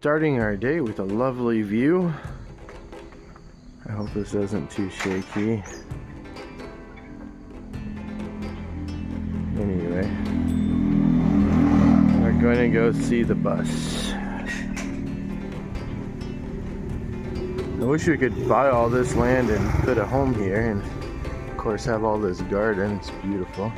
Starting our day with a lovely view. I hope this isn't too shaky. Anyway, we're going to go see the bus. I wish we could buy all this land and put a home here, and of course have all this garden. It's beautiful.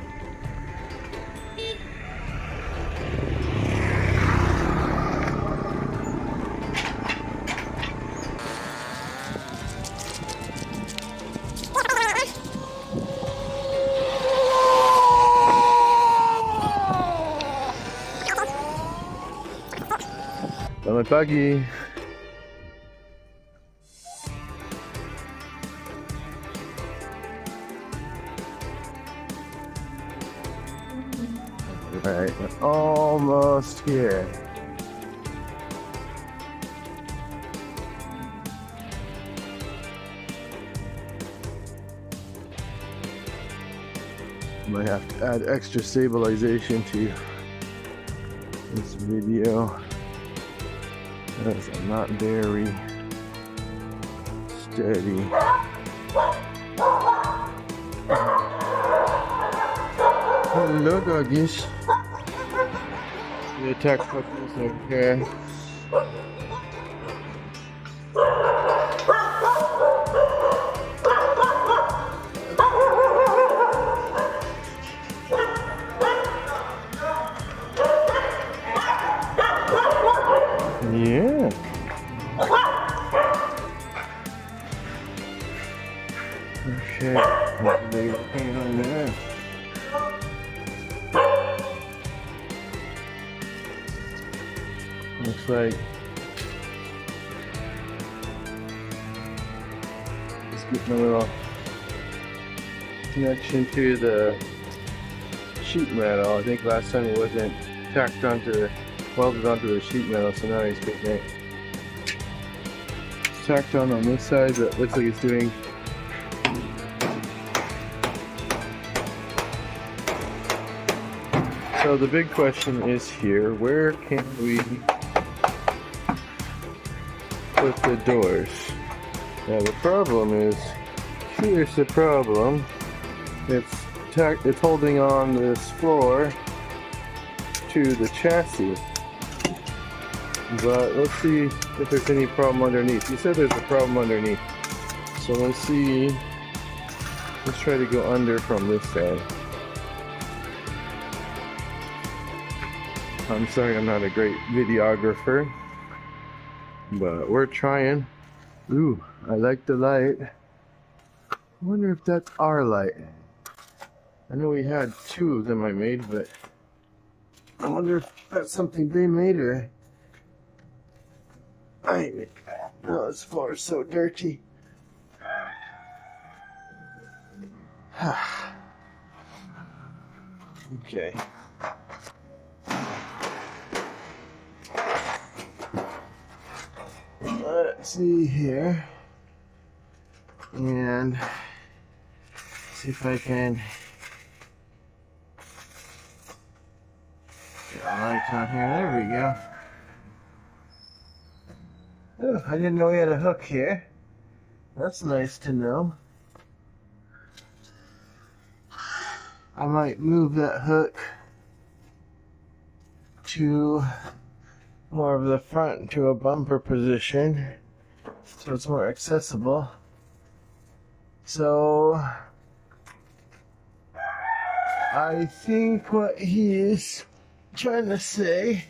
Selamat pagi. Alright, we're almost here. Might have to add extra stabilization to this video. Because I'm not very steady. Hello, doggies. The attack puppies are here. Yeah. Okay. What are they looking on there? Looks like just getting a little connection to the sheet metal. I think last time it wasn't tacked onto welded onto the sheet metal, so now he's getting it tacked on this side, but it looks like it's doing so. The big question is here, where can we put the doors? Now the problem is, here's the problem, it's holding on this floor to the chassis. But let's see if there's any problem underneath. You said there's a problem underneath. So let's see. Let's try to go under from this side. I'm sorry I'm not a great videographer, but we're trying. Ooh, I like the light. I wonder if that's our light. I know we had two of them I made, but I wonder if that's something they made or I made. Oh, this floor is so dirty. Okay. Let's see here. And see if I can get a light on here. There we go. Oh, I didn't know we had a hook here. That's nice to know. I might move that hook to more of the front to a bumper position so it's more accessible. So I think what he is trying to say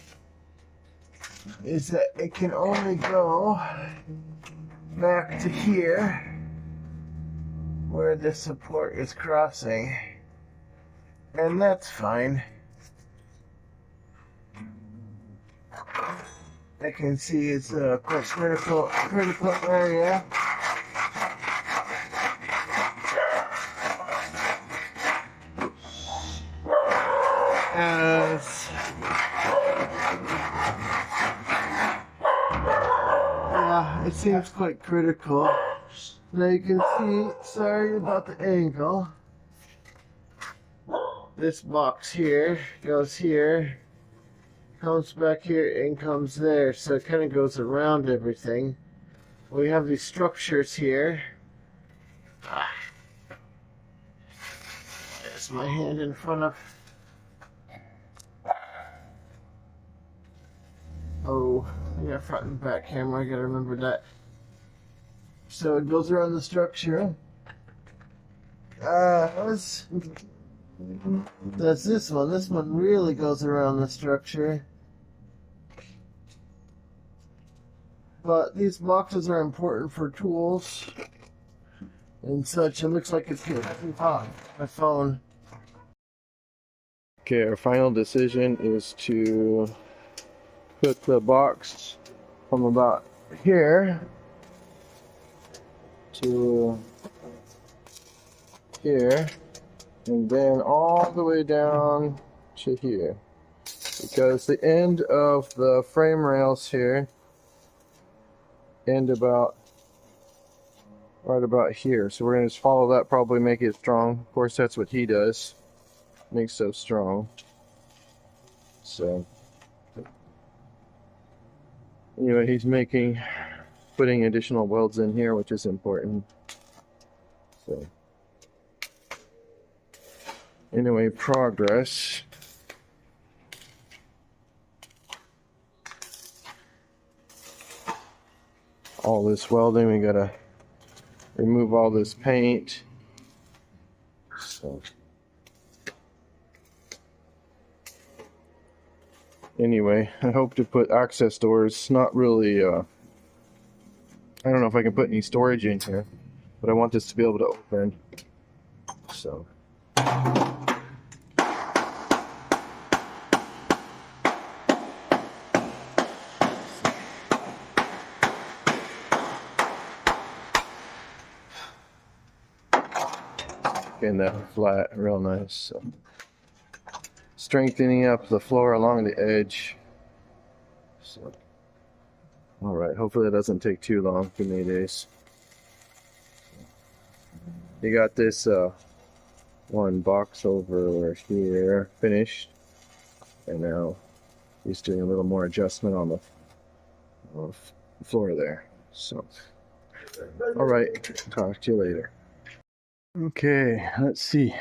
is that it can only go back to here where the support is crossing, and that's fine. I can see it's a quite critical area. As yeah, it seems quite critical. Now you can see, sorry about the angle. This box here goes here, comes back here and comes there, so it kind of goes around everything. We have these structures here. There's my hand in front of. Oh, I got front and back camera, I gotta remember that. So it goes around the structure. That's this one. This one really goes around the structure. But these boxes are important for tools and such. It looks like it's getting hot. My phone. Okay, our final decision is to put the box from about here to here, and then all the way down to here, because the end of the frame rails here end about right about here. So we're going to just follow that, probably make it strong. Of course, that's what he does, makes so strong. So anyway, he's putting additional welds in here, which is important. So anyway, progress. All this welding, we gotta remove all this paint. So anyway, I hope to put access doors. Not really, I don't know if I can put any storage in here, but I want this to be able to open. So getting that flat real nice. So strengthening up the floor along the edge. So all right, hopefully that doesn't take too long for me days. You got this one box over here finished, and now he's doing a little more adjustment on the floor there. So all right, talk to you later. Okay, let's see.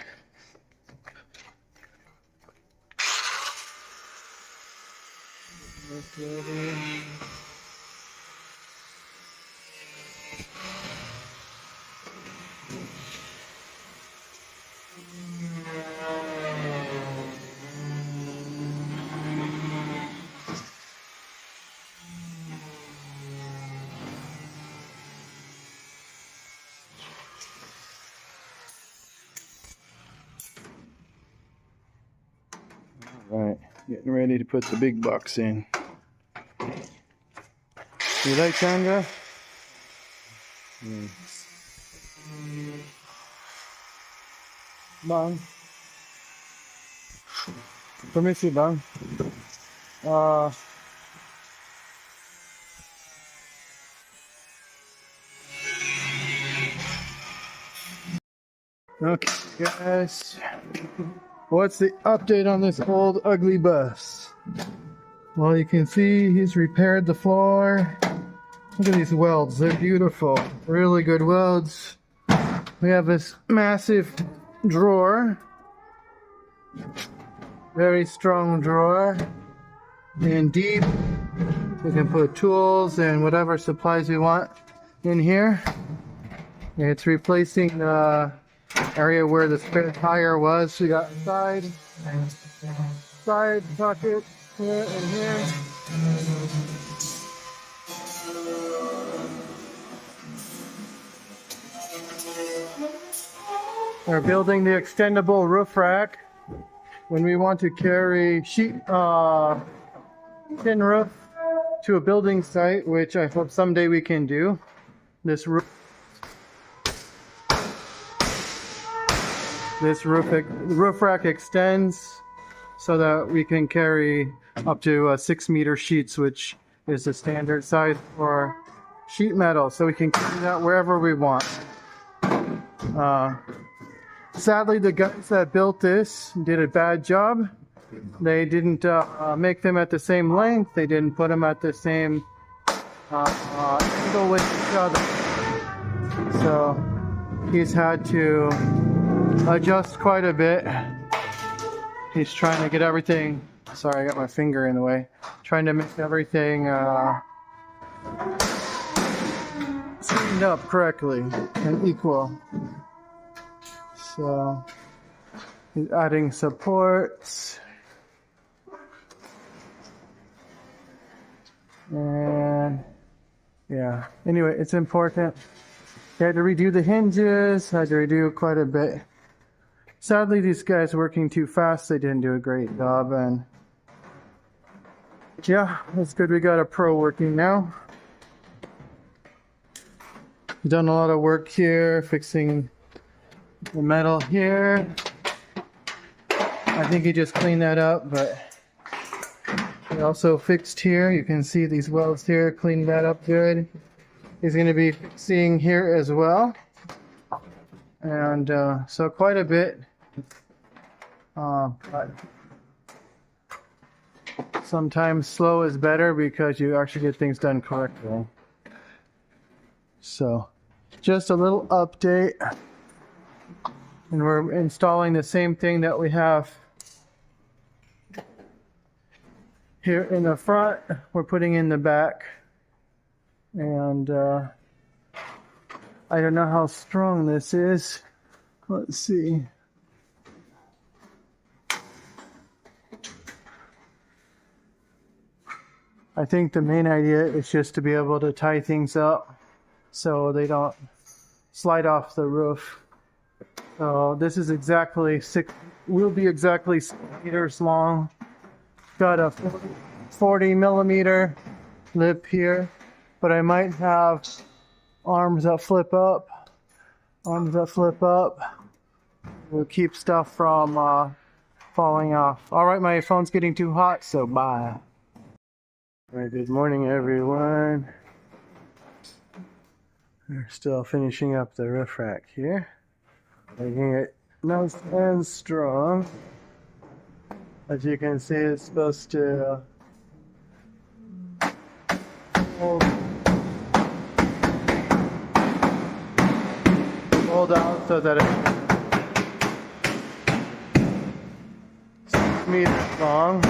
Alright, getting ready to put the big box in. You like Chandra? Bang. Permisi bang. Okay guys, what's the update on this old ugly bus? Well, you can see he's repaired the floor. Look at these welds, they're beautiful, really good welds. We have this massive drawer, very strong drawer, and deep. We can put tools and whatever supplies we want in here. It's replacing the area where the spare tire was. We got side pocket here and here. We're building the extendable roof rack when we want to carry tin roof to a building site, which I hope someday we can do. This roof rack extends so that we can carry up to 6-meter sheets, which is the standard size for sheet metal, so we can carry that wherever we want. Sadly, the guys that built this did a bad job. They didn't make them at the same length. They didn't put them at the same angle with each other. So he's had to adjust quite a bit. He's trying to get everything, sorry, I got my finger in the way, trying to make everything straightened up correctly and equal. So he's adding supports. And yeah, anyway, it's important. He had to redo the hinges, had to redo quite a bit. Sadly, these guys working too fast, they didn't do a great job. And yeah, it's good we got a pro working now. He's done a lot of work here, fixing the metal here. I think he just cleaned that up, but he also fixed here. You can see these welds here, cleaned that up good. He's going to be fixing here as well. And so quite a bit. But sometimes slow is better because you actually get things done correctly. So just a little update. And we're installing the same thing that we have here in the front. We're putting in the back. And I don't know how strong this is. Let's see. I think the main idea is just to be able to tie things up so they don't slide off the roof. So this is exactly will be exactly 6 meters long. Got a 40 millimeter lip here, but I might have arms that flip up. Arms that flip up will keep stuff from falling off. All right, my phone's getting too hot, so bye. All right, good morning, everyone. We're still finishing up the roof rack here. Making it nice and strong. As you can see, it's supposed to hold out so that it's 6 meters long.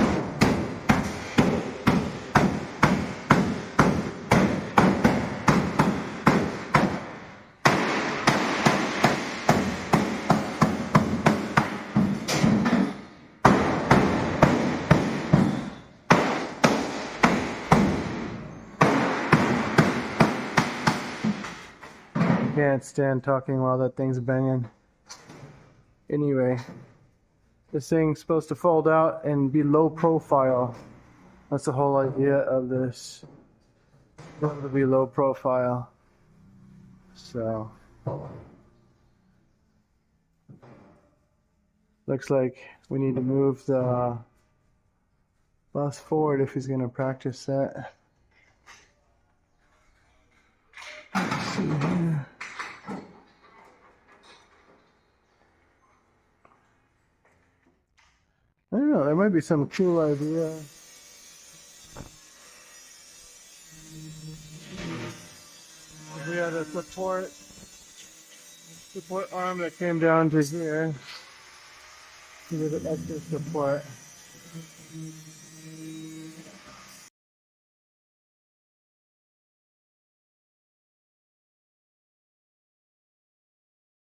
Can't stand talking while that thing's banging. Anyway, this thing's supposed to fold out and be low profile. That's the whole idea of this. It's supposed to be low profile. So, looks like we need to move the bus forward if he's going to practice that. Let's see here. I don't know, there might be some cool idea. We had a support arm that came down to here. Give it extra support.